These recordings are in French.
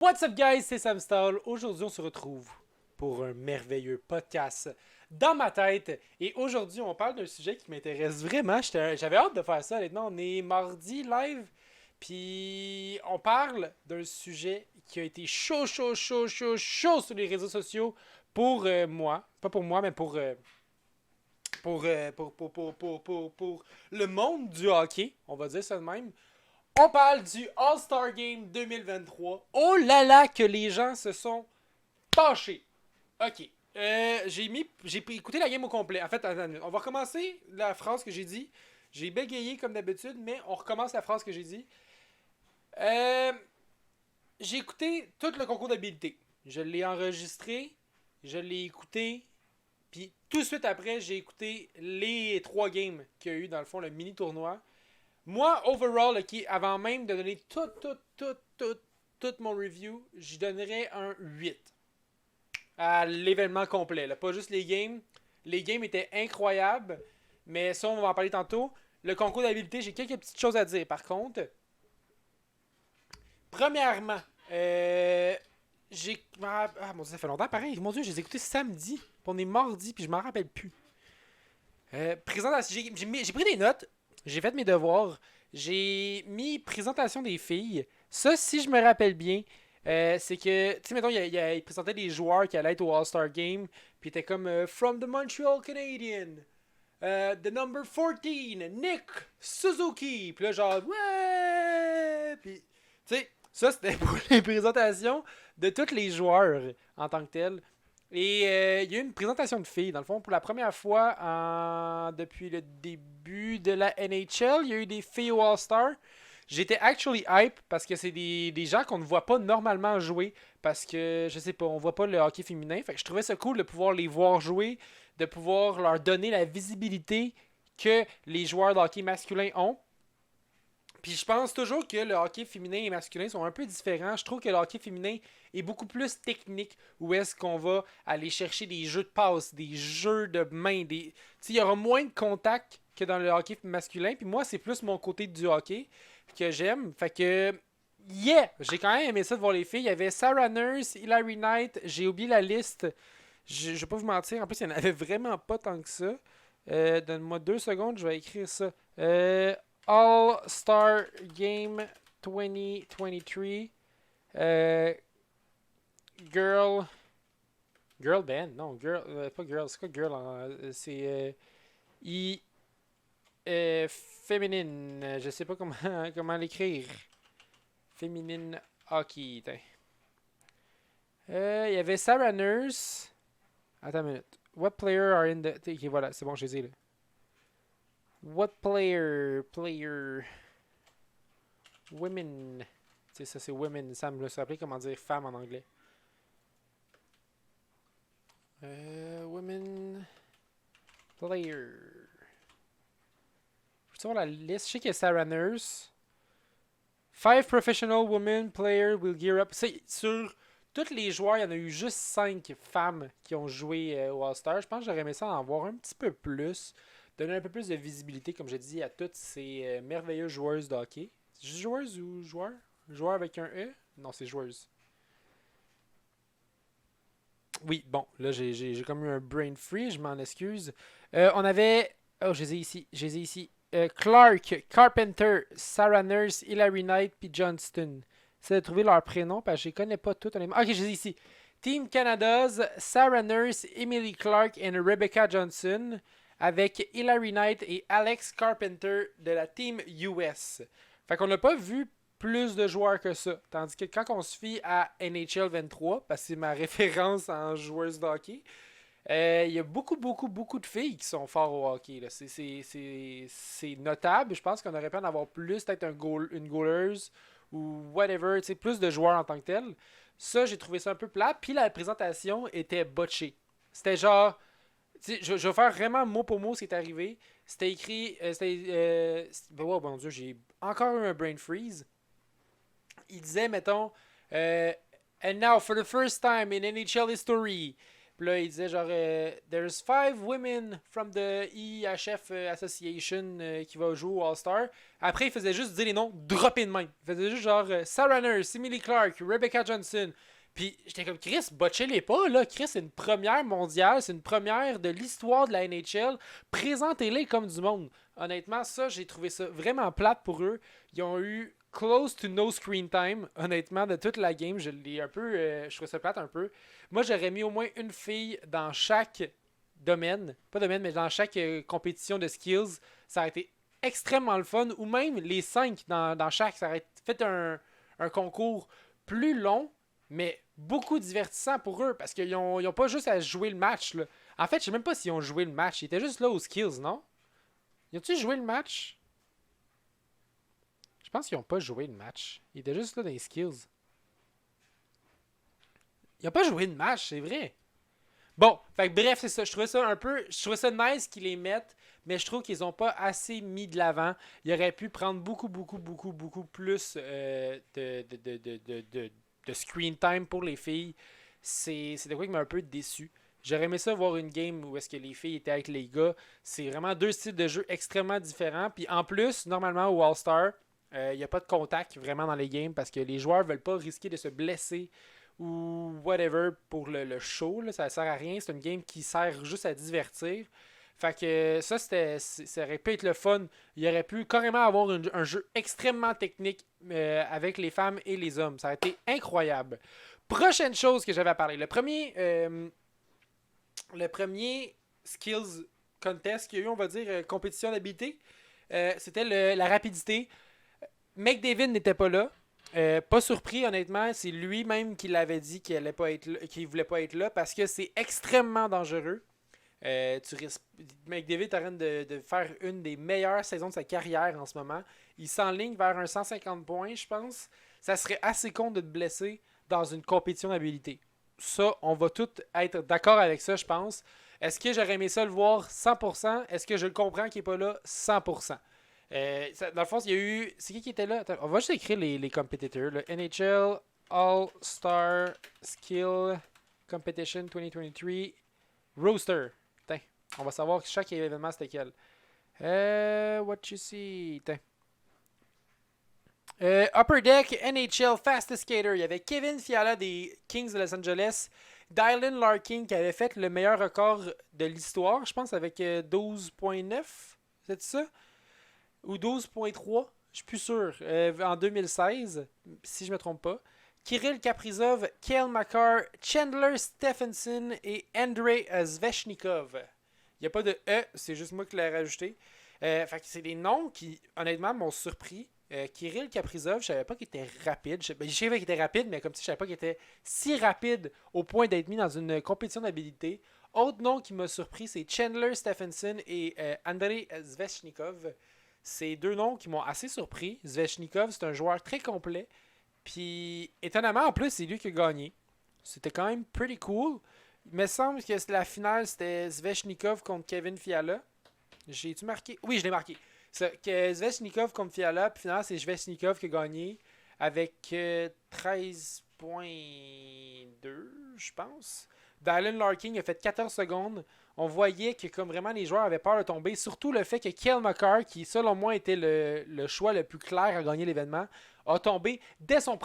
What's up guys, c'est Sam Stall. Aujourd'hui on se retrouve pour un merveilleux podcast dans ma tête. Et aujourd'hui on parle d'un sujet qui m'intéresse vraiment. J'avais hâte de faire ça honnêtement. On est mardi live. Puis on parle d'un sujet qui a été chaud sur les réseaux sociaux pour moi. Pas pour moi, mais pour le monde du hockey. On va dire ça de même. On parle du All-Star Game 2023. Oh là là que les gens se sont fâchés. Ok. J'ai écouté la game au complet. En fait, attends, on va recommencer la phrase que j'ai dit. J'ai bégayé comme d'habitude, mais on recommence la phrase que j'ai dit. Euh, j'ai écouté tout le concours d'habilité. Je l'ai enregistré, je l'ai écouté, puis tout de suite après, j'ai écouté les 3 games qu'il y a eu dans le fond, le mini tournoi. Moi, overall, ok, avant même de donner tout mon review, je donnerais un 8 à l'événement complet. Là. Pas juste les games. Les games étaient incroyables, mais ça, on va en parler tantôt. Le concours d'habilité, j'ai quelques petites choses à dire. Par contre, premièrement, j'ai. Ah mon dieu, ça fait longtemps pareil. Mon dieu, je les ai écoutés samedi. Puis on est mardi, puis je m'en rappelle plus. Présentation, j'ai pris des notes. J'ai fait mes devoirs. J'ai mis présentation des filles. Ça, si je me rappelle bien, c'est que, tu sais, mettons, il présentait des joueurs qui allaient être au All-Star Game. Puis il était comme From the Montreal Canadian, the number 14, Nick Suzuki. Puis là, genre, ouais. Puis, tu sais, ça, c'était pour les présentations de tous les joueurs en tant que tels. Et il y a eu une présentation de filles, dans le fond, pour la première fois depuis le début de la NHL. Il y a eu des filles au All-Star. J'étais actually hype parce que c'est des gens qu'on ne voit pas normalement jouer. Parce que, je sais pas, on voit pas le hockey féminin. Fait que je trouvais ça cool de pouvoir les voir jouer, de pouvoir leur donner la visibilité que les joueurs de hockey masculin ont. Puis je pense toujours que le hockey féminin et masculin sont un peu différents. Je trouve que le hockey féminin est beaucoup plus technique. Où est-ce qu'on va aller chercher des jeux de passe, des jeux de main. Il y aura moins de contact que dans le hockey masculin. Puis moi, c'est plus mon côté du hockey que j'aime. Fait que, yeah! J'ai quand même aimé ça de voir les filles. Il y avait Sarah Nurse, Hilary Knight. J'ai oublié la liste. Je vais pas vous mentir. En plus, il n'y en avait vraiment pas tant que ça. Donne-moi 2 secondes, je vais écrire ça. All-Star Game 2023. Euh, girl. Girl Band? Non, Girl. Pas Girl. C'est quoi Girl? C'est. I. Féminine. Je sais pas comment, comment l'écrire. Féminine hockey. Il y avait Sarah Nurse. Attends une minute. What player are in the. Ok, voilà, c'est bon, je les ai là. What player, women, tu sais ça c'est women, ça me l'a rappelé comment dire femme en anglais. Women player. Faut voir la liste. Je sais qu'il y a Sarah Nurse. 5 professional women player will gear up. Sur tous les joueurs, il y en a eu juste 5 femmes qui ont joué au All-Star. Je pense que j'aurais aimé ça en voir un petit peu plus. Donner un peu plus de visibilité, comme je dis, à toutes ces merveilleuses joueuses de hockey. Joueuses ou joueurs? Joueurs avec un E? Non, c'est joueuses. Oui, bon, là j'ai comme eu un brain free, je m'en excuse. On avait. Oh, je les ai ici. Je les ai ici. Clark, Carpenter, Sarah Nurse, Hilary Knight, puis Johnston. C'est de trouver leur prénom, parce que je les connais pas toutes. Ok, je les ai ici. Team Canada's Sarah Nurse, Emily Clark et Rebecca Johnson, avec Hilary Knight et Alex Carpenter de la Team US. Fait qu'on n'a pas vu plus de joueurs que ça. Tandis que quand on se fie à NHL 23, parce que c'est ma référence en joueuse de hockey, il y a beaucoup de filles qui sont fortes au hockey. C'est notable. Je pense qu'on aurait pu en avoir plus, peut-être une goaleuse ou whatever, plus de joueurs en tant que tel. Ça, j'ai trouvé ça un peu plat. Puis la présentation était botchée. C'était genre. Je vais faire vraiment mot pour mot ce qui est arrivé. C'était écrit. Oh mon dieu, j'ai encore eu un brain freeze. Il disait, mettons, And now, for the first time in NHL history, Puis là, il disait genre There's 5 women from the EHF Association qui va jouer au All-Star. Après, il faisait juste dire les noms droppés de même. Il faisait juste genre Sarah Nurse, Emily Clark, Rebecca Johnson. Puis j'étais comme Chris, botchez-les pas là. Chris, c'est une première mondiale, c'est une première de l'histoire de la NHL. Présentez-les comme du monde. Honnêtement, ça, j'ai trouvé ça vraiment plate pour eux. Ils ont eu close to no screen time, honnêtement, de toute la game. Je l'ai un peu. Je trouve ça plate un peu. Moi, j'aurais mis au moins une fille dans chaque domaine. Pas domaine, mais dans chaque compétition de skills. Ça aurait été extrêmement le fun. Ou même les 5 dans chaque. Ça aurait fait un concours plus long, mais beaucoup divertissant pour eux. Parce qu'ils ont pas juste à jouer le match. Là. En fait, je sais même pas s'ils ont joué le match. Ils étaient juste là aux skills, non? Ils ont-tu joué le match? Je pense qu'ils n'ont pas joué le match. Ils étaient juste là dans les skills. Ils n'ont pas joué le match, c'est vrai. Bon, fait que bref, c'est ça. Je trouvais ça un peu. Je trouvais ça nice qu'ils les mettent, mais je trouve qu'ils n'ont pas assez mis de l'avant. Ils auraient pu prendre beaucoup plus de screen time pour les filles. C'est de quoi qui m'a un peu déçu. J'aurais aimé ça voir une game où est-ce que les filles étaient avec les gars. C'est vraiment deux styles de jeu extrêmement différents. Puis en plus, normalement au All-Star, il n'y a pas de contact vraiment dans les games parce que les joueurs veulent pas risquer de se blesser ou whatever pour le show. Là. Ça sert à rien. C'est une game qui sert juste à divertir. Fait que ça, ça aurait pu être le fun. Il aurait pu carrément avoir un jeu extrêmement technique avec les femmes et les hommes. Ça aurait été incroyable. Prochaine chose que j'avais à parler. Le premier skills contest qu'il y a eu, on va dire, compétition d'habilité, c'était la rapidité. McDavid n'était pas là. Pas surpris, honnêtement. C'est lui-même qui l'avait dit qu'il allait pas être là, qu'il voulait pas être là parce que c'est extrêmement dangereux. McDavid est en train de faire une des meilleures saisons de sa carrière en ce moment. Il s'enligne vers un 150 points, je pense. Ça serait assez con de te blesser dans une compétition d'habilité. Ça, on va tous être d'accord avec ça, je pense. Est-ce que j'aurais aimé ça le voir 100%? Est-ce que je le comprends qu'il n'est pas là 100%? Dans le fond, il y a eu... C'est qui était là? Attends, on va juste écrire les compétiteurs. Le NHL All-Star Skill Competition 2023 Roster. Attends, on va savoir chaque événement c'était quel. What you see? Attends. Upper Deck NHL Fastest Skater. Il y avait Kevin Fiala des Kings de Los Angeles. Dylan Larkin qui avait fait le meilleur record de l'histoire, je pense, avec 12.9. C'est ça? Ou 12.3, je suis plus sûr, en 2016, si je me trompe pas. Kirill Kaprizov, Cale Makar, Chandler Stephenson et Andrei Svechnikov. Il n'y a pas de E, c'est juste moi qui l'ai rajouté. Fait que c'est des noms qui, honnêtement, m'ont surpris. Kirill Kaprizov, je savais pas qu'il était rapide. Je savais qu'il était rapide, mais comme si je savais pas qu'il était si rapide au point d'être mis dans une compétition d'habilité. Autre nom qui m'a surpris, c'est Chandler Stephenson et Andrei Svechnikov. C'est deux noms qui m'ont assez surpris. Svechnikov, c'est un joueur très complet. Puis, étonnamment, en plus, c'est lui qui a gagné. C'était quand même pretty cool. Il me semble que la finale, c'était Svechnikov contre Kevin Fiala. J'ai-tu marqué? Oui, je l'ai marqué. Svechnikov contre Fiala. Puis, finalement, c'est Svechnikov qui a gagné avec 13.2, je pense. Dylan Larkin a fait 14 secondes. On voyait que comme vraiment les joueurs avaient peur de tomber. Surtout le fait que Cale Makar, qui selon moi était le choix le plus clair à gagner l'événement, a tombé dès son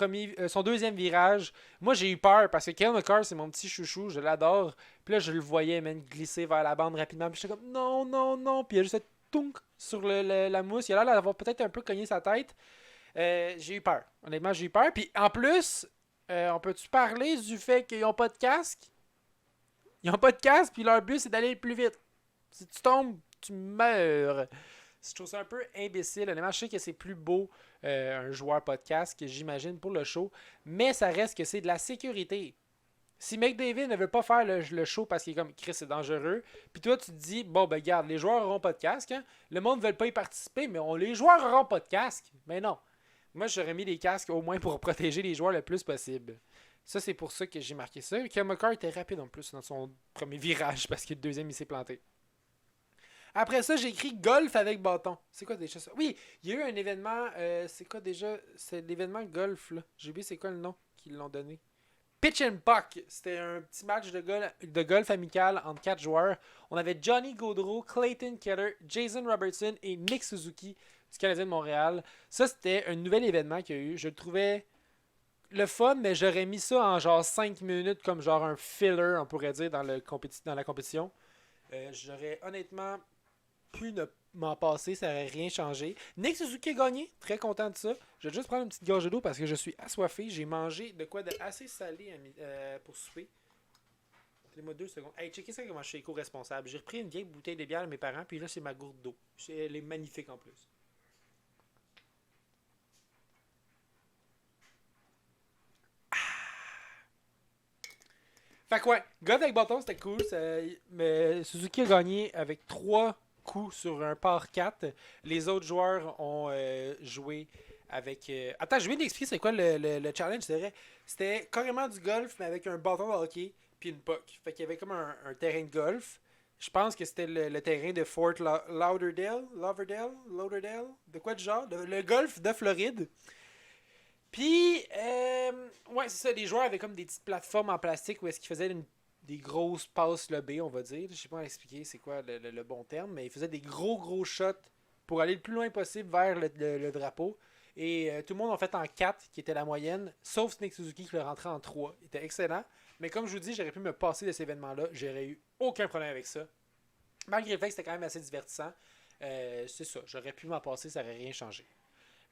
deuxième virage. Moi j'ai eu peur parce que Cale Makar c'est mon petit chouchou, je l'adore. Puis là je le voyais même glisser vers la bande rapidement. Puis j'étais comme non, non, non. Puis il a juste fait tounk sur la mousse. Il a l'air d'avoir peut-être un peu cogné sa tête. J'ai eu peur. Honnêtement j'ai eu peur. Puis en plus, on peut-tu parler du fait qu'ils n'ont pas de casque? Ils n'ont pas de casque, puis leur but, c'est d'aller le plus vite. Si tu tombes, tu meurs. Je trouve ça un peu imbécile. Honnêtement, je sais que c'est plus beau un joueur pas de casque, j'imagine, pour le show. Mais ça reste que c'est de la sécurité. Si McDavid ne veut pas faire le show parce qu'il est comme Chris, c'est dangereux, puis toi, tu te dis, bon, ben, regarde, les joueurs n'auront pas de casque. Hein? Le monde ne veut pas y participer, mais les joueurs n'auront pas de casque. Mais non. Moi, j'aurais mis des casques au moins pour protéger les joueurs le plus possible. Ça, c'est pour ça que j'ai marqué ça. Cale Makar était rapide en plus dans son premier virage parce que le deuxième, il s'est planté. Après ça, j'ai écrit golf avec bâton. C'est quoi déjà ça? Oui, il y a eu un événement. C'est quoi déjà? C'est l'événement golf, là. J'ai oublié c'est quoi le nom qu'ils l'ont donné. Pitch and Puck. C'était un petit match de golf amical entre 4 joueurs. On avait Johnny Gaudreau, Clayton Keller, Jason Robertson et Nick Suzuki du Canadien de Montréal. Ça, c'était un nouvel événement qu'il y a eu. Je le trouvais le fun, mais j'aurais mis ça en genre 5 minutes comme genre un filler, on pourrait dire, dans la compétition. J'aurais honnêtement pu ne m'en passer, ça n'aurait rien changé. Nick Suzuki a gagné, très content de ça. Je vais juste prendre une petite gorgée d'eau parce que je suis assoiffé. J'ai mangé de quoi de assez salé pour souper. Donnez-moi 2 secondes. Hey, checkez ça comment je suis éco-responsable. J'ai repris une vieille bouteille de bière de mes parents, puis là, c'est ma gourde d'eau. Elle est magnifique en plus. Fait que ouais, God avec bâton, c'était cool. Mais Suzuki a gagné avec 3 coups sur un par 4. Les autres joueurs ont joué avec. Attends, je viens d'expliquer c'est quoi le challenge, c'est vrai. C'était carrément du golf, mais avec un bâton de hockey puis une puck. Fait qu'il y avait comme un terrain de golf. Je pense que c'était le terrain de Fort Lauderdale, de quoi de genre, le golf de Floride. Puis, ouais, c'est ça. Les joueurs avaient comme des petites plateformes en plastique où est-ce qu'ils faisaient des grosses passes lobées, on va dire. Je sais pas expliquer c'est quoi le bon terme, mais ils faisaient des gros shots pour aller le plus loin possible vers le drapeau. Et tout le monde en fait en 4, qui était la moyenne, sauf Nick Suzuki qui le rentrait en 3. Il était excellent. Mais comme je vous dis, j'aurais pu me passer de cet événement-là. J'aurais eu aucun problème avec ça. Malgré le fait que c'était quand même assez divertissant. C'est ça, j'aurais pu m'en passer, ça n'aurait rien changé.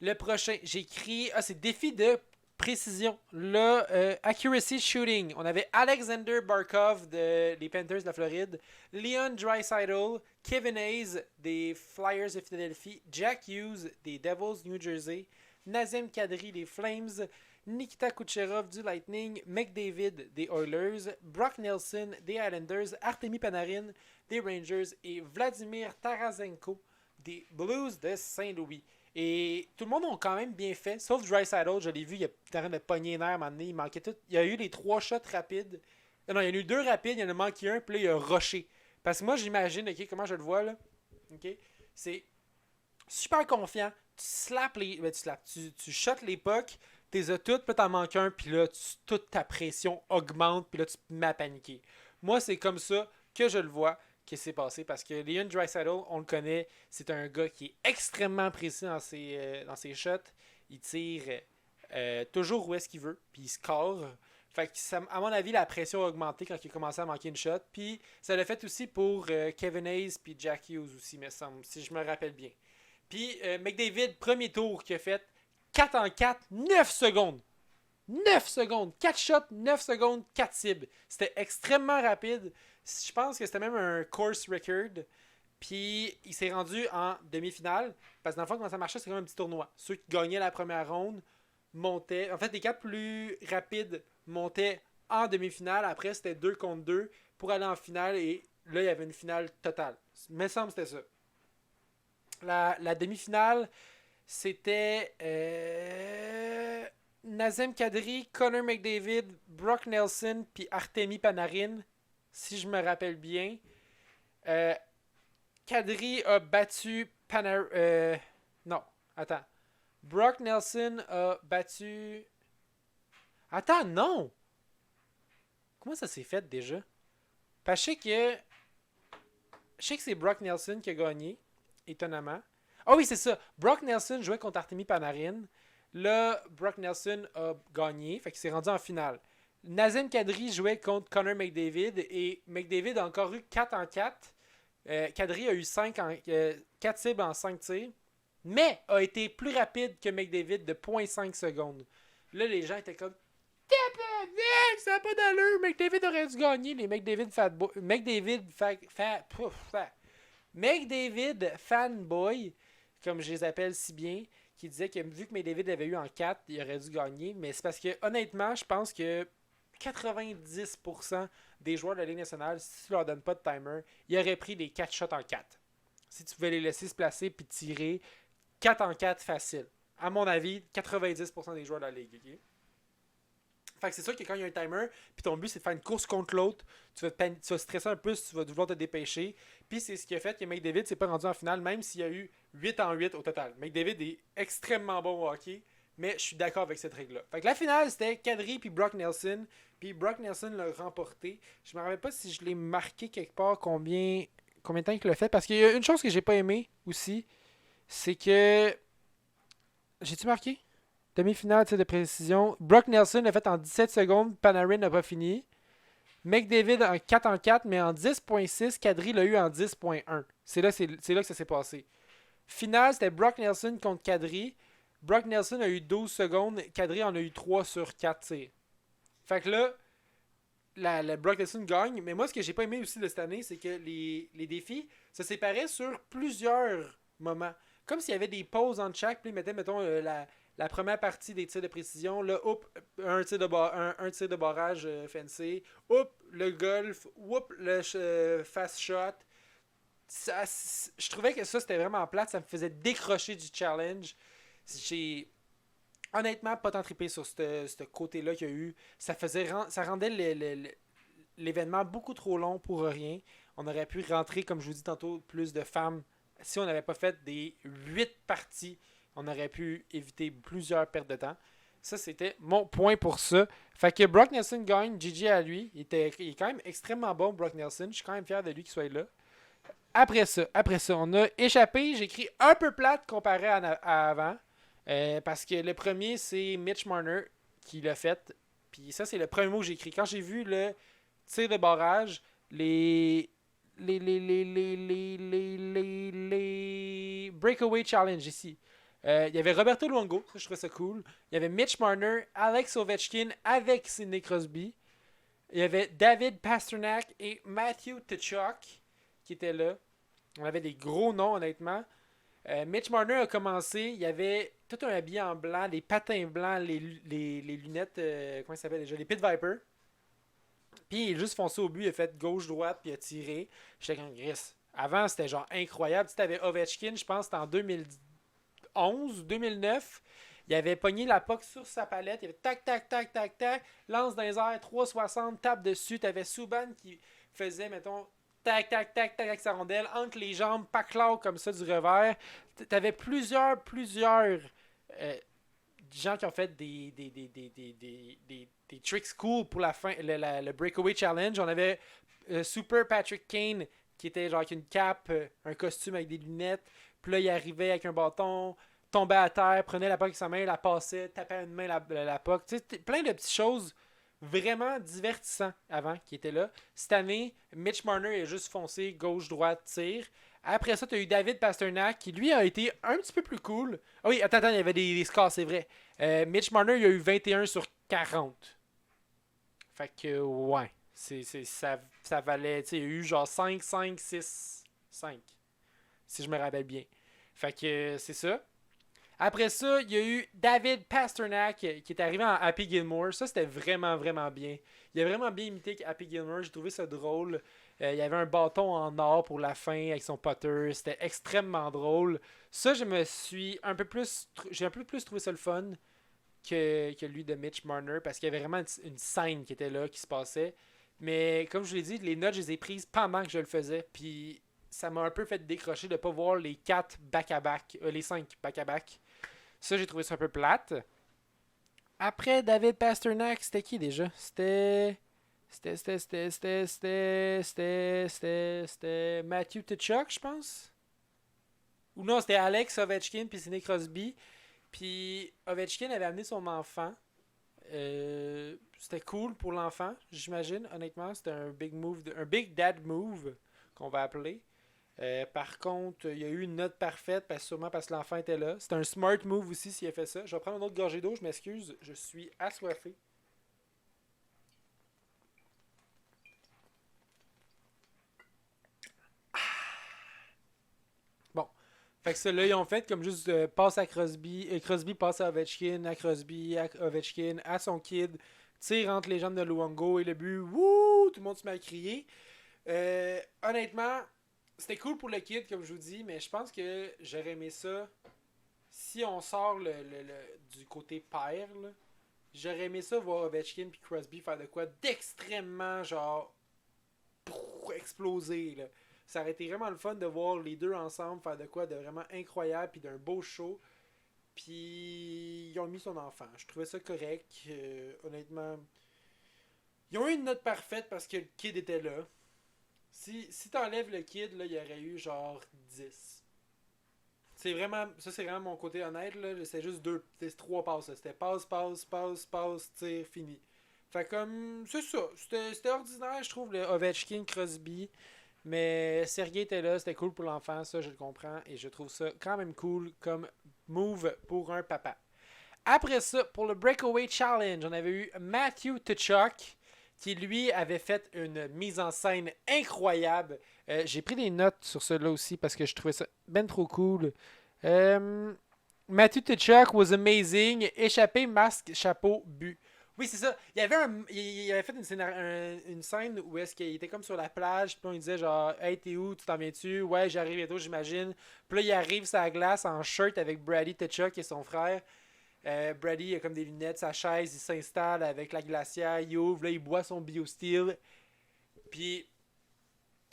Le prochain, j'ai écrit. Ah, c'est défi de précision. Là, accuracy shooting. On avait Alexander Barkov des Panthers de la Floride, Leon Draisaitl, Kevin Hayes des Flyers de Philadelphie, Jack Hughes des Devils New Jersey, Nazem Kadri des Flames, Nikita Kucherov du Lightning, McDavid des Oilers, Brock Nelson des Islanders, Artemi Panarin des Rangers et Vladimir Tarasenko des Blues de Saint-Louis. Et tout le monde a quand même bien fait, sauf Draisaitl, je l'ai vu, il a en train de pogner les nerfs à un moment donné, il manquait tout. Il y a eu les 3 shots rapides. Non, il y en a eu 2 rapides, il en a manqué un, puis là, il a rushé. Parce que moi, j'imagine, ok, comment je le vois, là, ok, c'est super confiant, tu slaps les... Ben, tu shots les pucks, t'es as toutes, puis t'en manques un, puis là, toute ta pression augmente, puis là, tu te mets à paniquer. Moi, c'est comme ça que je le vois qui s'est passé parce que Leon Draisaitl, on le connaît, c'est un gars qui est extrêmement précis dans ses shots. Il tire toujours où est-ce qu'il veut, puis il score. Fait que ça, à mon avis, la pression a augmenté quand il a commencé à manquer une shot. Puis ça l'a fait aussi pour Kevin Hayes puis Jack Hughes aussi, me semble, si je me rappelle bien. Puis McDavid, premier tour qui a fait 4 en 4, 9 secondes. 9 secondes. 4 shots, 9 secondes, 4 cibles. C'était extrêmement rapide. Je pense que c'était même un course record. Puis il s'est rendu en demi-finale. Parce que dans le fond, comment ça marchait, c'est comme un petit tournoi. Ceux qui gagnaient la première ronde montaient. En fait, les 4 plus rapides montaient en demi-finale. Après, c'était 2 contre 2 pour aller en finale. Et là, il y avait une finale totale. Il me semble que c'était ça. La demi-finale, c'était Nazem Kadri, Connor McDavid, Brock Nelson, puis Artemi Panarin, si je me rappelle bien. Kadri a battu Panarin. Non, attends. Brock Nelson a battu. Attends, non! Comment ça s'est fait déjà? Parce que je sais que c'est Brock Nelson qui a gagné, étonnamment. Ah oui, c'est ça. Brock Nelson jouait contre Artemi Panarin. Là, Brock Nelson a gagné, fait qu'il s'est rendu en finale. Nazem Kadri jouait contre Connor McDavid et McDavid a encore eu 4 en 4. Kadri a eu 4 cibles en 5 tirs, mais a été plus rapide que McDavid de 0.5 secondes. Là, les gens étaient comme Tabarnak, ça n'a pas d'allure. McDavid aurait dû gagner. Les McDavid McDavid fanboy, comme je les appelle si bien, qui disait que vu que McDavid avait eu en 4, il aurait dû gagner. Mais c'est parce que, honnêtement, je pense que 90% des joueurs de la Ligue nationale, si tu leur donnes pas de timer, ils auraient pris les 4 shots en 4. Si tu pouvais les laisser se placer puis tirer 4 en 4 facile. À mon avis, 90% des joueurs de la Ligue. Okay? Fait que c'est sûr que quand il y a un timer, puis ton but c'est de faire une course contre l'autre, tu vas stresser un peu si tu vas vouloir te dépêcher. Puis c'est ce qui a fait que McDavid s'est pas rendu en finale, même s'il y a eu 8 en 8 au total. McDavid est extrêmement bon au hockey, Mais je suis d'accord avec cette règle-là. Fait que la finale, c'était Kadri puis Brock Nelson. Puis Brock Nelson l'a remporté. Je me rappelle pas si je l'ai marqué quelque part combien de temps il l'a fait. Parce qu'il y a une chose que j'ai pas aimé aussi. C'est que. J'ai-tu marqué? Demi-finale de précision. Brock Nelson l'a fait en 17 secondes. Panarin n'a pas fini. McDavid en 4 en 4, mais en 10.6. Kadri l'a eu en 10.1. C'est là que ça s'est passé. Finale, c'était Brock Nelson contre Kadri. Brock Nelson a eu 12 secondes. Kadri en a eu 3 sur 4 tirs. Fait que là, la Brock Nelson gagne. Mais moi, ce que j'ai pas aimé aussi de cette année, c'est que les défis se séparaient sur plusieurs moments. Comme s'il y avait des pauses entre chaque. Puis ils mettaient, mettons, la première partie des tirs de précision. Là, un tir de barrage fencé. Le golf. Le fast shot. Je trouvais que ça, c'était vraiment plate. Ça me faisait décrocher du challenge. J'ai honnêtement pas tant trippé sur ce côté-là qu'il y a eu. Ça rendait l'événement beaucoup trop long pour rien. On aurait pu rentrer, comme je vous dis tantôt, plus de femmes. Si on n'avait pas fait des 8 parties, on aurait pu éviter plusieurs pertes de temps. Ça, c'était mon point pour ça. Fait que Brock Nelson gagne, GG à lui. Il est quand même extrêmement bon, Brock Nelson. Je suis quand même fier de lui qu'il soit là. Après ça, on a échappé. J'ai écrit un peu plate comparé à avant. Parce que le premier, c'est Mitch Marner qui l'a fait. Puis ça, c'est le premier mot que j'ai écrit. Quand j'ai vu le tir de barrage, les Breakaway Challenge ici. Il y avait Roberto Luongo, ça, je trouvais ça cool. Il y avait Mitch Marner, Alex Ovechkin avec Sidney Crosby. Il y avait David Pastrnak et Matthew Tkachuk qui étaient là. On avait des gros noms, honnêtement. Mitch Marner a commencé. Il y avait tout un habillé en blanc, les patins blancs, les lunettes, comment ça s'appelle déjà? Les Pit Viper. Puis il est juste foncé au but, il a fait gauche-droite, puis il a tiré. J'étais comme Gris. Avant, c'était genre incroyable. Tu avais Ovechkin, je pense, c'était en 2011 ou 2009. Il avait pogné la puck sur sa palette. Il avait tac, tac, tac, tac, tac. Lance dans les airs, 360, tape dessus. Tu avais Subban qui faisait, mettons, tac, tac, tac, tac avec sa rondelle entre les jambes, pas clair comme ça du revers. Tu avais plusieurs gens qui ont fait des tricks cool pour la fin, le Breakaway Challenge. On avait Super Patrick Kane qui était genre avec une cape, un costume avec des lunettes. Puis là, il arrivait avec un bâton, tombait à terre, prenait la puck avec sa main, la passait, tapait à une main la puck. Tu sais, plein de petites choses vraiment divertissantes avant qui étaient là. Cette année, Mitch Marner est juste foncé gauche-droite, tir. Après ça, tu as eu David Pastrnak qui, lui, a été un petit peu plus cool. Ah oui, attends, il y avait des scores, c'est vrai. Mitch Marner, il a eu 21 sur 40. Fait que, ouais. Ça valait, tu sais, il y a eu genre 5, 5, 6, 5. Si je me rappelle bien. Fait que, c'est ça. Après ça, il y a eu David Pastrnak qui est arrivé en Happy Gilmore. Ça, c'était vraiment, vraiment bien. Il a vraiment bien imité Happy Gilmore. J'ai trouvé ça drôle. Il y avait un bâton en or pour la fin avec son putter. C'était extrêmement drôle. Ça, j'ai un peu plus trouvé ça le fun que lui de Mitch Marner parce qu'il y avait vraiment une scène qui était là, qui se passait. Mais comme je vous l'ai dit, les notes, je les ai prises pendant que je le faisais. Puis ça m'a un peu fait décrocher de ne pas voir les 4 back-à-back, les 5 back-à-back. Ça, j'ai trouvé ça un peu plate. Après David Pastrnak, c'était qui déjà? C'était Matthew Tkachuk, je pense. Ou non, c'était Alex Ovechkin puis Sidney Crosby. Puis Ovechkin avait amené son enfant. C'était cool pour l'enfant, j'imagine, honnêtement. C'était un big move, un big dad move qu'on va appeler. Par contre, il y a eu une note parfaite, sûrement parce que l'enfant était là. C'était un smart move aussi s'il a fait ça. Je vais prendre une autre gorgée d'eau, je m'excuse, je suis assoiffé. Bon. Fait que ça, là, ils ont fait comme juste passe à Crosby, Crosby passe à Ovechkin, à Crosby, à Ovechkin, à son kid, tire entre les jambes de Luongo et le but, wouh, tout le monde se met à crier. Honnêtement, c'était cool pour le kid, comme je vous dis, mais je pense que j'aurais aimé ça si on sort du côté père. Là, j'aurais aimé ça voir Ovechkin et Crosby faire de quoi d'extrêmement genre exploser. Là. Ça aurait été vraiment le fun de voir les deux ensemble faire de quoi de vraiment incroyable puis d'un beau show. Puis ils ont mis son enfant. Je trouvais ça correct. Honnêtement, ils ont eu une note parfaite parce que le kid était là. Si t'enlèves le kid, là, il y aurait eu genre 10. C'est vraiment mon côté honnête, là. C'est juste c'était 3 passes, là. C'était passe, passe, passe, passe, tir, fini. Fait comme, c'est ça. C'était ordinaire, je trouve, le Ovechkin, Crosby. Mais Sergei était là, c'était cool pour l'enfant, ça je le comprends. Et je trouve ça quand même cool comme move pour un papa. Après ça, pour le Breakaway Challenge, on avait eu Matthew Tkachuk qui lui avait fait une mise en scène incroyable. J'ai pris des notes sur cela aussi parce que je trouvais ça ben trop cool. Matthew Tkachuk was amazing. Échappé, masque, chapeau, but. Oui, c'est ça. Il avait fait une scène où est-ce qu'il était comme sur la plage, puis on lui disait genre Hey, t'es où? Tu t'en viens-tu? Ouais, j'arrive bientôt, j'imagine. Puis là, il arrive sur la glace en shirt avec Brady Tkachuk et son frère. Brady a comme des lunettes, sa chaise, il s'installe avec la glacière, il ouvre, là, il boit son BioSteel. Puis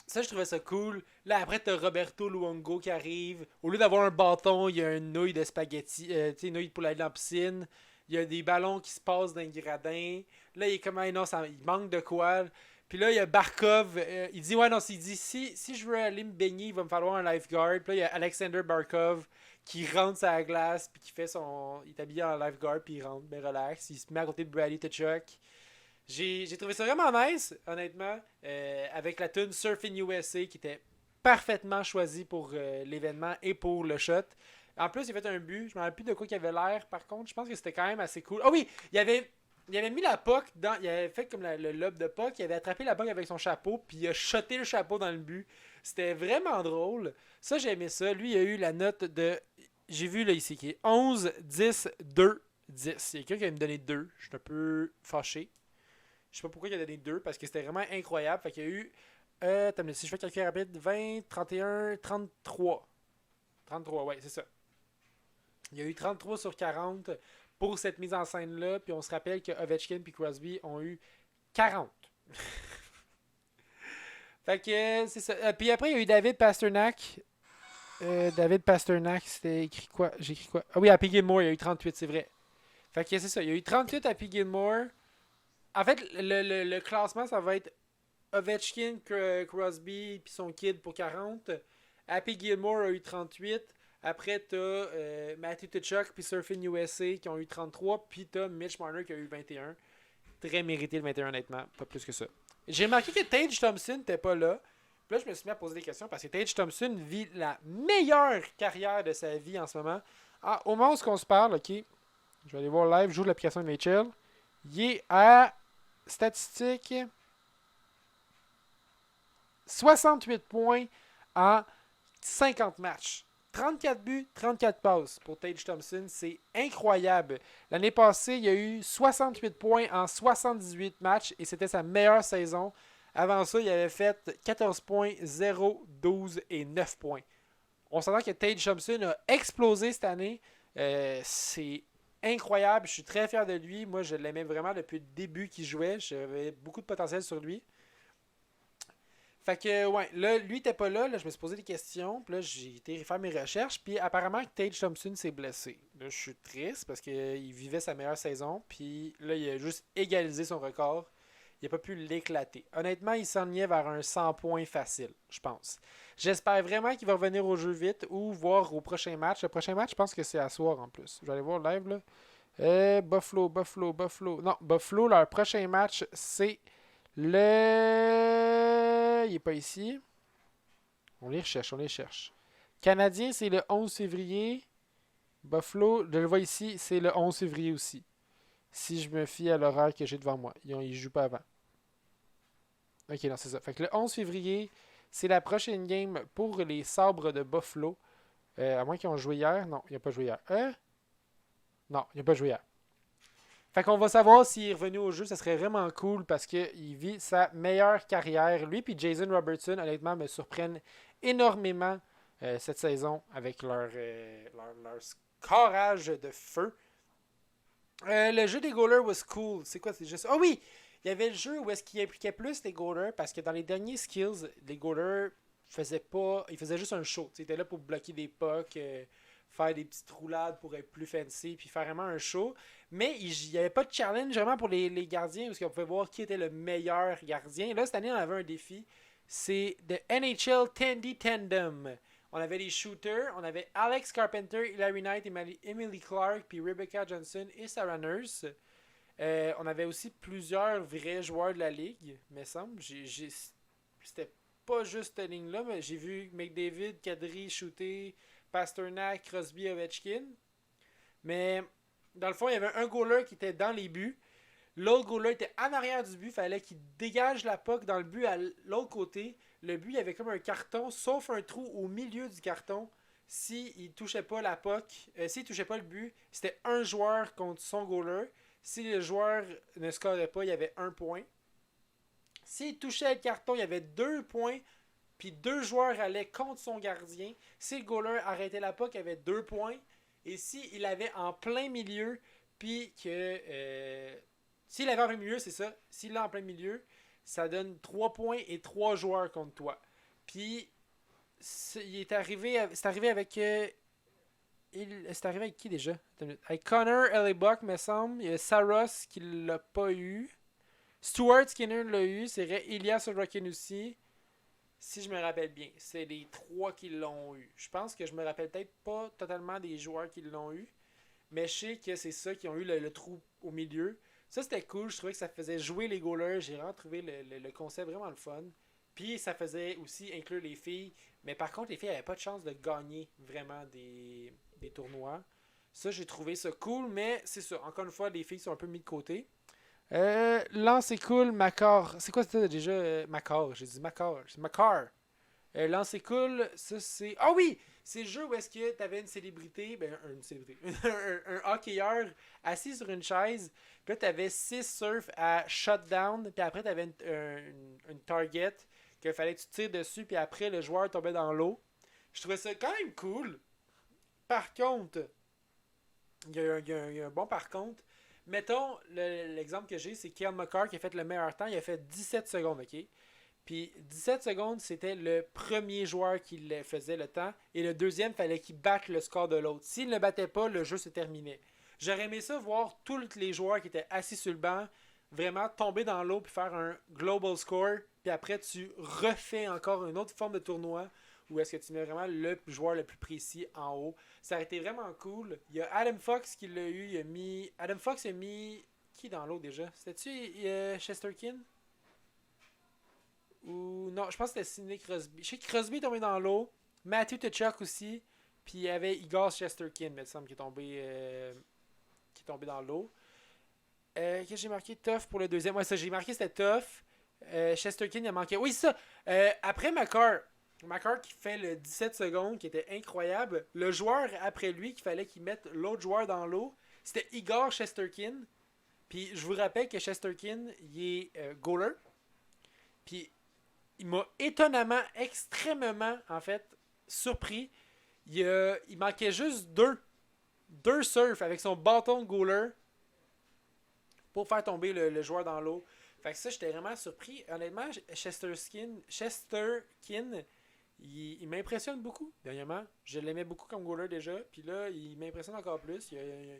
ça, je trouvais ça cool. Là, après, t'as Roberto Luongo qui arrive. Au lieu d'avoir un bâton, il y a une nouille de spaghetti, tu sais, une nouille pour aller dans la piscine. Il y a des ballons qui se passent dans le gradin. Là, il est comme, ah, non, il manque de quoi. Puis là, il y a Barkov. Il dit, ouais, non, il dit, si je veux aller me baigner, il va me falloir un lifeguard. Puis là, il y a Alexander Barkov qui rentre sur la glace, puis qui fait son. Il est habillé en lifeguard, puis il rentre, ben relax. Il se met à côté de Bradley Tkachuk. J'ai trouvé ça vraiment nice, honnêtement, avec la tune Surfing USA qui était parfaitement choisie pour l'événement et pour le shot. En plus, il a fait un but. Je me rappelle plus de quoi il avait l'air, par contre. Je pense que c'était quand même assez cool. Ah oui, il avait mis la puck dans. Il avait fait comme le lob de puck. Il avait attrapé la puck avec son chapeau, puis il a shoté le chapeau dans le but. C'était vraiment drôle. Ça, j'ai aimé ça. Lui, il a eu la note de. J'ai vu là ici qui est 11, 10, 2, 10. Il y a quelqu'un qui a me donné 2. Je suis un peu fâché. Je sais pas pourquoi il a donné 2 parce que c'était vraiment incroyable. Fait qu'il y a eu. Si je fais calcul rapide, 20, 31, 33. 33, ouais, c'est ça. Il y a eu 33 sur 40 pour cette mise en scène-là. Puis on se rappelle que Ovechkin et Crosby ont eu 40. Fait que c'est ça. Puis après, il y a eu David Pasternak. David Pasternak, c'était écrit quoi? J'ai écrit quoi? Ah oui, Happy Gilmore, il y a eu 38, c'est vrai. Fait que c'est ça. Il y a eu 38 Happy Gilmore. En fait, le classement, ça va être Ovechkin, Crosby puis son kid pour 40. Happy Gilmore a eu 38. Après, t'as Matthew Tkachuk puis Surfing USA qui ont eu 33. Puis t'as Mitch Marner qui a eu 21. Très mérité le 21, honnêtement. Pas plus que ça. J'ai remarqué que Tage Thompson n'était pas là. Puis là, je me suis mis à poser des questions parce que Tage Thompson vit la meilleure carrière de sa vie en ce moment. Ah, au moment où on se parle, ok, je vais aller voir live, joue l'application de NHL. Il est à statistique 68 points en 50 matchs. 34 buts, 34 passes pour Tage Thompson. C'est incroyable. L'année passée, il y a eu 68 points en 78 matchs et c'était sa meilleure saison. Avant ça, il avait fait 14 points, 0, 12 et 9 points. On s'entend que Tage Thompson a explosé cette année. C'est incroyable. Je suis très fier de lui. Moi, je l'aimais vraiment depuis le début qu'il jouait. J'avais beaucoup de potentiel sur lui. Fait que, ouais, là, lui était pas là, je me suis posé des questions, puis là, j'ai été faire mes recherches, puis apparemment que Tage Thompson s'est blessé. Là, je suis triste parce qu'il vivait sa meilleure saison, puis là, il a juste égalisé son record. Il n'a pas pu l'éclater. Honnêtement, il s'enlignait vers un 100 points facile, je pense. J'espère vraiment qu'il va revenir au jeu vite ou voir au prochain match. Le prochain match, je pense que c'est à soir en plus. Je vais aller voir le live, là. Buffalo. Non, Buffalo, leur prochain match, c'est il n'est pas ici. On les cherche. Canadien, c'est le 11 février. Buffalo, je le vois ici, c'est le 11 février aussi. Si je me fie à l'horaire que j'ai devant moi. Ils ne jouent pas avant. Ok, non, c'est ça. Fait que le 11 février, c'est la prochaine game pour les Sabres de Buffalo. À moins qu'ils ont joué hier. Non, il n'a pas joué hier. Non, il n'a pas joué hier. Fait qu'on va savoir s'il est revenu au jeu. Ça serait vraiment cool parce qu'il vit sa meilleure carrière. Lui et Jason Robertson, honnêtement, me surprennent énormément cette saison avec leur scorage de feu. Le jeu des goalers was cool. C'est quoi? C'est juste. Ah oui! Il y avait le jeu où est-ce qu'il impliquait plus les goalers parce que dans les derniers skills, les goalers faisaient pas. Ils faisaient juste un show. Ils étaient là pour bloquer des pucks, faire des petites roulades pour être plus fancy, puis faire vraiment un show. Mais il n'y avait pas de challenge vraiment pour les gardiens, parce qu'on pouvait voir qui était le meilleur gardien. Là, cette année, on avait un défi. C'est le NHL Tandy Tandem. On avait les shooters, on avait Alex Carpenter, Hilary Knight, Emily Clark, puis Rebecca Johnson et Sarah Nurse. On avait aussi plusieurs vrais joueurs de la ligue, me semble. C'était pas juste cette ligne-là, mais j'ai vu McDavid, Kadri shooter, Pasternak, Crosby, Ovechkin. Mais dans le fond, il y avait un goaler qui était dans les buts. L'autre goaler était en arrière du but. Il fallait qu'il dégage la puck dans le but à l'autre côté. Le but, il y avait comme un carton, sauf un trou au milieu du carton. S'il touchait pas la puck, s'il touchait pas le but, c'était un joueur contre son goaler. Si le joueur ne scorait pas, il y avait un point. S'il touchait le carton, il y avait 2 points. Puis 2 joueurs allaient contre son gardien. Si le goaler arrêtait la puck, il y avait 2 points. Et s'il avait en plein milieu, puis que... s'il avait en plein milieu, c'est ça. S'il l'a en plein milieu, ça donne 3 points et 3 joueurs contre toi. Puis, c'est arrivé avec... c'est arrivé avec qui déjà? Avec Connor Hellebuck, me semble. Il y a Saros qui l'a pas eu. Stuart Skinner l'a eu. C'est Ilya Sorokin aussi. Si je me rappelle bien, c'est les 3 qui l'ont eu. Je pense que je me rappelle peut-être pas totalement des joueurs qui l'ont eu, mais je sais que c'est ça qui ont eu le trou au milieu. Ça, c'était cool. Je trouvais que ça faisait jouer les goalers. J'ai vraiment trouvé le concept vraiment le fun. Puis ça faisait aussi inclure les filles. Mais par contre, les filles n'avaient pas de chance de gagner vraiment des tournois. Ça, j'ai trouvé ça cool, mais c'est ça. Encore une fois, les filles sont un peu mis de côté. Lance cool, Macar. C'est quoi c'était déjà Macar? J'ai dit Macar. C'est Macar. Lance cool, ça c'est. Ah oui! C'est le jeu où est-ce que t'avais une célébrité, une célébrité, un hockeyeur assis sur une chaise, puis là t'avais 6 surfs à shutdown, puis après t'avais une target qu'il fallait que tu tires dessus, puis après le joueur tombait dans l'eau. Je trouvais ça quand même cool. Par contre, il y a un bon par contre. Mettons, l'exemple que j'ai, c'est Cale Makar qui a fait le meilleur temps. Il a fait 17 secondes, ok? Puis 17 secondes, c'était le premier joueur qui le faisait le temps. Et le deuxième, il fallait qu'il batte le score de l'autre. S'il ne le battait pas, le jeu se terminait. J'aurais aimé ça voir tous les joueurs qui étaient assis sur le banc vraiment tomber dans l'eau puis faire un global score. Puis après, tu refais encore une autre forme de tournoi où est-ce que tu mets vraiment le joueur le plus précis en haut. Ça aurait été vraiment cool. Il y a Adam Fox qui l'a eu. Adam Fox a mis... Qui dans l'eau déjà? C'était-tu Chesterkin? Ou non, je pense que c'était Sidney Crosby. Je sais que Crosby est tombé dans l'eau. Matthew Tkachuk aussi. Puis il y avait Igor Chesterkin, me semble, qui est tombé dans l'eau. Qu'est-ce que j'ai marqué? Tough pour le deuxième. Ouais, ça, j'ai marqué c'était Tough. Chesterkin, il a manqué. Oui, ça. Après Makar qui fait le 17 secondes, qui était incroyable. Le joueur après lui, qu'il fallait qu'il mette l'autre joueur dans l'eau, c'était Igor Shesterkin. Puis je vous rappelle que Shesterkin, il est goaler. Puis il m'a étonnamment, extrêmement, en fait, surpris. Il manquait juste deux surfs avec son bâton de goaler pour faire tomber le joueur dans l'eau. Fait que ça, j'étais vraiment surpris. Honnêtement, Shesterkin, il m'impressionne beaucoup, dernièrement. Je l'aimais beaucoup comme goaler déjà. Puis là, il m'impressionne encore plus. Il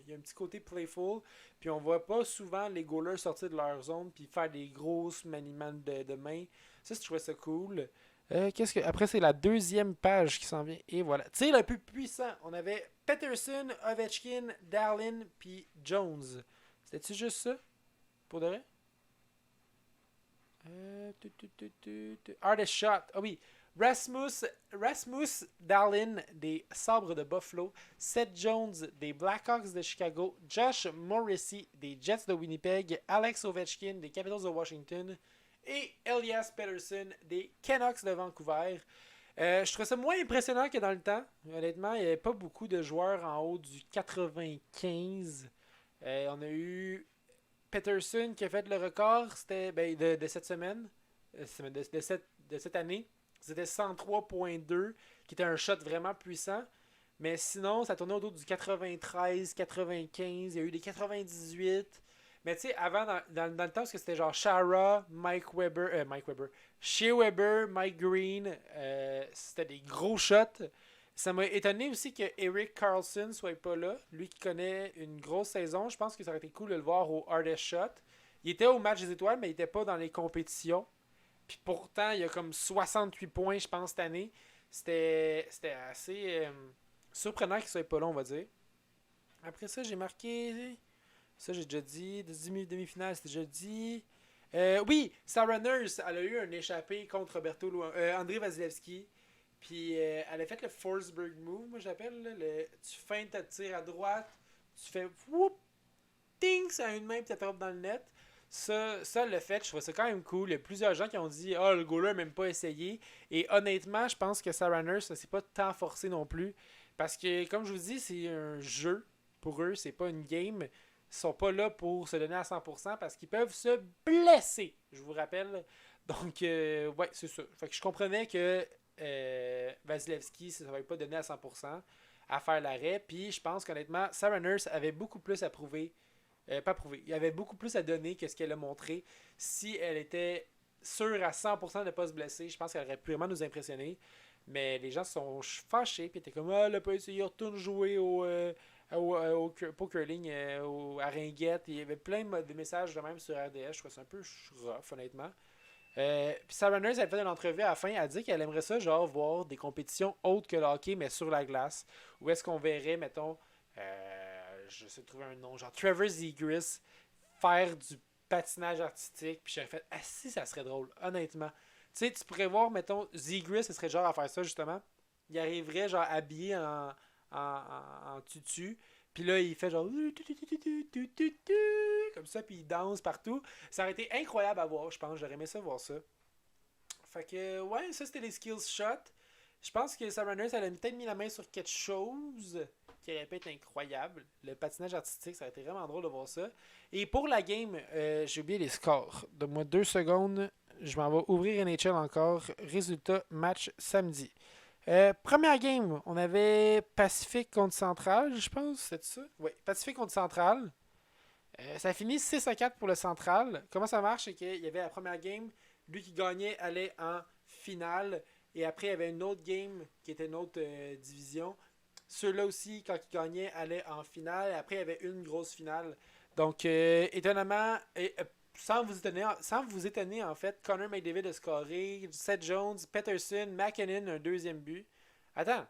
y a un petit côté playful. Puis on voit pas souvent les goalers sortir de leur zone puis faire des grosses maniements de main. Ça, je trouvais ça cool. Après, c'est la deuxième page qui s'en vient. Et voilà. Tir le plus puissant. On avait Peterson, Ovechkin, Dallin puis Jones. C'était-tu juste ça? Pour de vrai? Hardest shot. Ah oui. Rasmus Dallin des Sabres de Buffalo, Seth Jones des Blackhawks de Chicago, Josh Morrissey des Jets de Winnipeg, Alex Ovechkin des Capitals de Washington et Elias Pettersson des Canucks de Vancouver. Je trouve ça moins impressionnant que dans le temps. Honnêtement, il n'y avait pas beaucoup de joueurs en haut du 95. On a eu Pettersson qui a fait le record, c'était de cette semaine, de cette année. C'était 103.2, qui était un shot vraiment puissant. Mais sinon, ça tournait autour du 93, 95. Il y a eu des 98. Mais tu sais, avant, dans le temps, parce que c'était genre Shara, Shea Weber, Mike Green. C'était des gros shots. Ça m'a étonné aussi que Eric Carlson soit pas là. Lui qui connaît une grosse saison. Je pense que ça aurait été cool de le voir au Hardest Shot. Il était au match des étoiles, mais il était pas dans les compétitions. Puis pourtant, il y a comme 68 points, je pense, cette année. C'était assez surprenant qu'il soit pas là, on va dire. Après ça, j'ai marqué. Ça, j'ai déjà dit. Demi-finale, c'était déjà dit. Oui, Sarah Nurse, elle a eu un échappé contre André Vasilevski. Puis elle a fait le Forsberg move, moi j'appelle. Tu feintes ta tir à droite, tu fais whoop, ting, ça a une main, puis tu t'attrapes dans le net. Ça, le fait, je trouve ça quand même cool. Il y a plusieurs gens qui ont dit ah, le goaler n'a même pas essayé. Et honnêtement, je pense que Sarah Nurse, ça s'est pas tant forcé non plus. Parce que, comme je vous dis, c'est un jeu pour eux, c'est pas une game. Ils sont pas là pour se donner à 100% parce qu'ils peuvent se blesser, je vous rappelle. Donc, ouais, c'est ça. Fait que je comprenais que Vasilevski, ça ne va pas donner à 100% à faire l'arrêt. Puis je pense qu'honnêtement, Sarah Nurse avait beaucoup plus à prouver. Pas prouver. Il y avait beaucoup plus à donner que ce qu'elle a montré. Si elle était sûre à 100% de ne pas se blesser, je pense qu'elle aurait pu vraiment nous impressionner. Mais les gens sont fâchés. Puis étaient comme, ah, elle n'a pas essayé, retourne jouer au pokerling, à Ringuette. Il y avait plein de messages de même sur RDS. Je trouve ça un peu rough, honnêtement. Puis Sarah Nurse, elle fait une entrevue à la fin, elle dit qu'elle aimerait ça, genre, voir des compétitions autres que le hockey, mais sur la glace. Où est-ce qu'on verrait, mettons, je sais trouver un nom, genre Trevor Zegras faire du patinage artistique. Puis j'aurais fait, ah si, ça serait drôle, honnêtement. Tu sais, tu pourrais voir, mettons, Zegras, ce serait genre à faire ça, justement. Il arriverait, genre, habillé en tutu. Puis là, il fait genre comme ça, puis il danse partout. Ça aurait été incroyable à voir, je pense. J'aurais aimé ça voir ça. Fait que, ouais, ça c'était les skills shots. Je pense que Sarah Nurse, elle a peut-être mis la main sur quelque chose qui aurait pu être incroyable. Le patinage artistique, ça aurait été vraiment drôle de voir ça. Et pour la game, j'ai oublié les scores. Donne-moi 2 secondes. Je m'en vais ouvrir NHL encore. Résultat, match samedi. Première game, on avait Pacifique contre Central, je pense, c'est ça? Oui, Pacifique contre Central. Ça a fini 6-4 pour le Central. Comment ça marche? C'est qu'il y avait la première game, lui qui gagnait allait en finale. Et après, il y avait une autre game qui était une autre division. Ceux-là aussi, quand ils gagnaient, allaient en finale. Et après, il y avait une grosse finale. Donc, étonnamment, sans vous étonner, en fait, Connor McDavid a scoré, Seth Jones, Peterson, McKinnon, un deuxième but. Attends.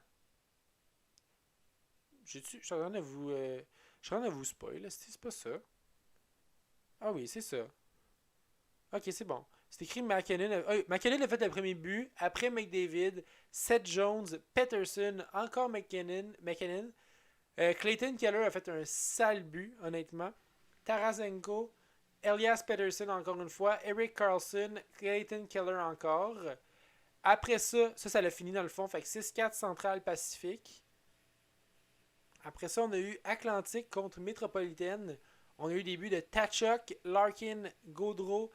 Je suis en train de vous. Je suis en train de vous spoil, c'est pas ça. Ah oui, c'est ça. Ok, c'est bon. C'est écrit McKinnon. McKinnon a fait le premier but. Après McDavid, Seth Jones, Peterson, encore McKinnon. Clayton Keller a fait un sale but, honnêtement. Tarasenko, Elias Peterson encore une fois. Eric Carlson, Clayton Keller encore. Après ça l'a fini dans le fond. Fait que 6-4 Central Pacifique. Après ça, on a eu Atlantique contre Métropolitaine. On a eu des buts de Tachuk, Larkin, Gaudreau,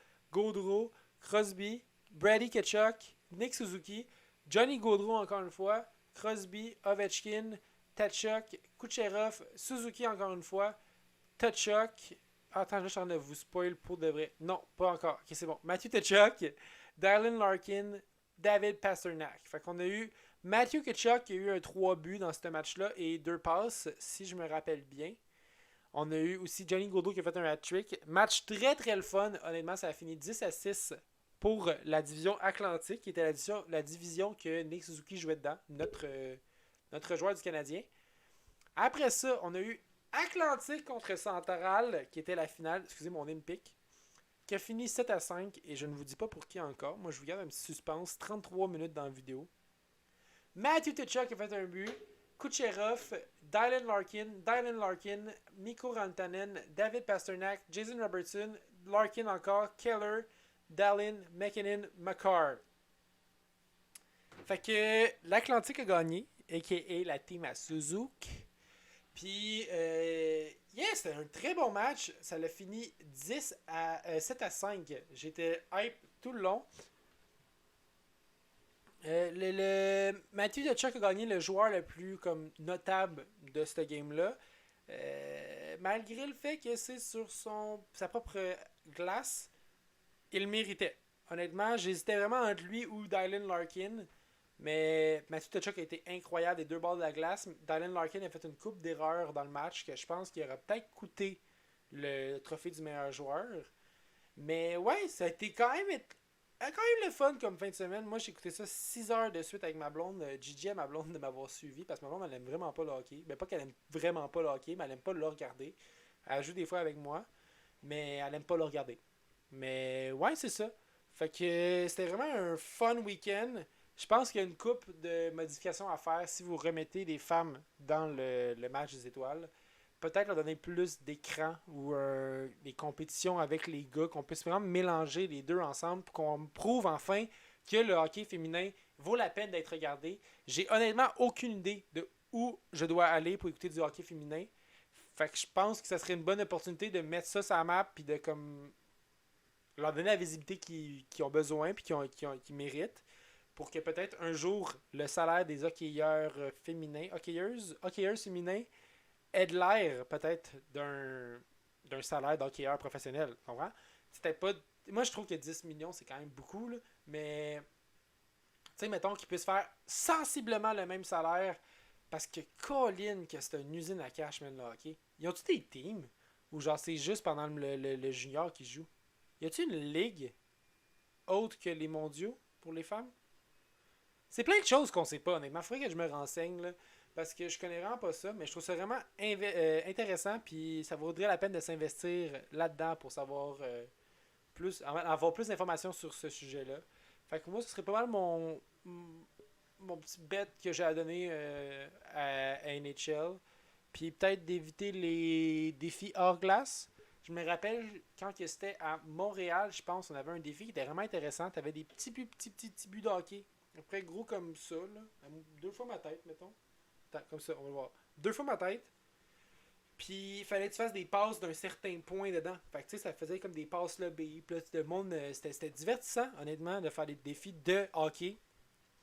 Crosby, Brady Tkachuk, Nick Suzuki, Johnny Gaudreau encore une fois, Crosby, Ovechkin, Tachuk, Kucherov, Suzuki encore une fois, Tkachuk. Attends, je suis en train de vous spoil pour de vrai. Non, pas encore. Ok, c'est bon. Matthew Tkachuk, Dylan Larkin, David Pastrnak. Fait qu'on a eu Matthew Tkachuk qui a eu un 3 buts dans ce match-là et 2 passes, si je me rappelle bien. On a eu aussi Johnny Gaudreau qui a fait un hat-trick. Match très très le fun. Honnêtement, ça a fini 10-6 pour la division Atlantique, qui était la division que Nick Suzuki jouait dedans, notre joueur du Canadien. Après ça, on a eu Atlantique contre Central, qui était la finale, excusez mon Olympique, qui a fini 7-5, et je ne vous dis pas pour qui encore. Moi, je vous garde un petit suspense, 33 minutes dans la vidéo. Matthew Tkachuk a fait un but. Kucherov, Dylan Larkin, Mikko Rantanen, David Pastrnak, Jason Robertson, Larkin encore, Keller, Dallin, McKinnon, Makar. Fait que l'Atlantique a gagné, a.k.a. la team à Suzuki. Puis, c'était un très bon match. Ça l'a fini 7-5. J'étais hype tout le long. Matthew Tkachuk a gagné le joueur le plus comme notable de cette game-là. Malgré le fait que c'est sur sa propre glace, il le méritait. Honnêtement, j'hésitais vraiment entre lui ou Dylan Larkin. Mais Matthew Tkachuk a été incroyable des deux bords de la glace. Dylan Larkin a fait une coupe d'erreurs dans le match que je pense qu'il aurait peut-être coûté le trophée du meilleur joueur. Mais ouais, ça a été quand même le fun comme fin de semaine. Moi, j'ai écouté ça 6 heures de suite avec ma blonde. Gigi, ma blonde, de m'avoir suivi parce que ma blonde, elle aime vraiment pas le hockey. Ben, pas qu'elle aime vraiment pas le hockey, mais elle aime pas le regarder. Elle joue des fois avec moi, mais elle aime pas le regarder. Mais ouais, c'est ça. Fait que c'était vraiment un fun week-end. Je pense qu'il y a une coupe de modifications à faire si vous remettez les femmes dans le match des étoiles. Peut-être leur donner plus d'écran ou des compétitions avec les gars, qu'on puisse vraiment mélanger les deux ensemble pour qu'on prouve enfin que le hockey féminin vaut la peine d'être regardé. J'ai honnêtement aucune idée de où je dois aller pour écouter du hockey féminin. Fait que je pense que ça serait une bonne opportunité de mettre ça sur la map puis de comme leur donner la visibilité qu'ils ont besoin puis qu'ils méritent pour que peut-être un jour le salaire des hockeyeurs féminins, hockeyeuses féminins ait de l'air peut-être d'un salaire d'hockeyeur professionnel. Tu comprends? C'était pas. Moi je trouve que 10 millions c'est quand même beaucoup, là, mais tu sais, mettons qu'ils puissent faire sensiblement le même salaire parce que Colin, que c'est une usine à cash, man, le hockey. Ils ont-tu des teams ou genre c'est juste pendant le junior qui joue? Y a-tu une ligue autre que les mondiaux pour les femmes? C'est plein de choses qu'on sait pas, honnêtement. Il faudrait que je me renseigne, là, parce que je connais vraiment pas ça, mais je trouve ça vraiment intéressant, puis ça vaudrait la peine de s'investir là-dedans pour savoir avoir plus d'informations sur ce sujet-là. Fait que moi, ce serait pas mal mon petit bet que j'ai à donner à NHL. Puis peut-être d'éviter les défis hors glace. Je me rappelle quand c'était à Montréal, je pense, on avait un défi qui était vraiment intéressant. Tu avais des petits buts de hockey. Après, gros comme ça, là. 2 fois ma tête, mettons. Attends, comme ça, on va le voir. 2 fois ma tête. Puis, il fallait que tu fasses des passes d'un certain point dedans. Fait que, tu sais, ça faisait comme des passes lobby. Puis là, le monde, c'était divertissant, honnêtement, de faire des défis de hockey.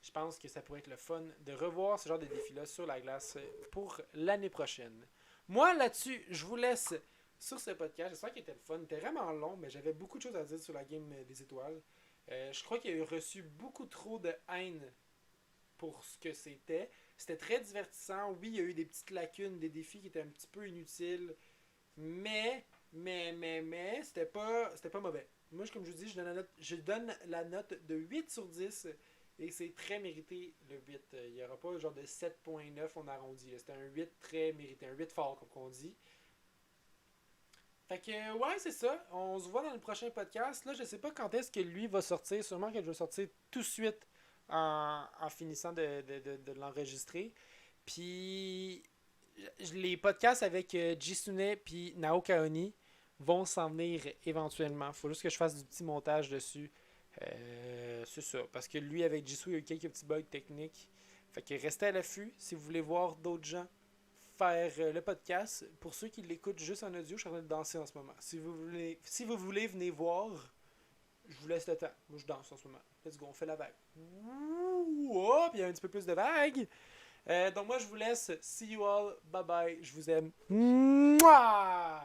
Je pense que ça pourrait être le fun de revoir ce genre de défis-là sur la glace pour l'année prochaine. Moi, là-dessus, je vous laisse sur ce podcast. J'espère qu'il était le fun. Il était vraiment long, mais j'avais beaucoup de choses à dire sur la game des étoiles. Je crois qu'il y a eu reçu beaucoup trop de haine pour ce que c'était. C'était très divertissant. Oui, il y a eu des petites lacunes, des défis qui étaient un petit peu inutiles. Mais, c'était pas mauvais. Moi, comme je vous dis, je donne la note de 8 sur 10. Et c'est très mérité le 8. Il n'y aura pas genre de 7.9, on arrondit. C'était un 8 très mérité, un 8 fort, comme on dit. Fait que, ouais, c'est ça. On se voit dans le prochain podcast. Là, je sais pas quand est-ce que lui va sortir. Sûrement que je vais sortir tout de suite en finissant de l'enregistrer. Puis, les podcasts avec Jisune puis Nao Kaoni vont s'en venir éventuellement. Faut juste que je fasse du petit montage dessus. C'est ça. Parce que lui, avec Jisoo, il y a eu quelques petits bugs techniques. Fait que restez à l'affût si vous voulez voir d'autres gens faire le podcast. Pour ceux qui l'écoutent juste en audio, je suis en train de danser en ce moment. Si vous voulez venir voir, je vous laisse le temps. Moi, je danse en ce moment. Let's go, on fait la vague. Oh, puis il y a un petit peu plus de vagues. Donc moi, je vous laisse. See you all. Bye bye. Je vous aime. Mouah!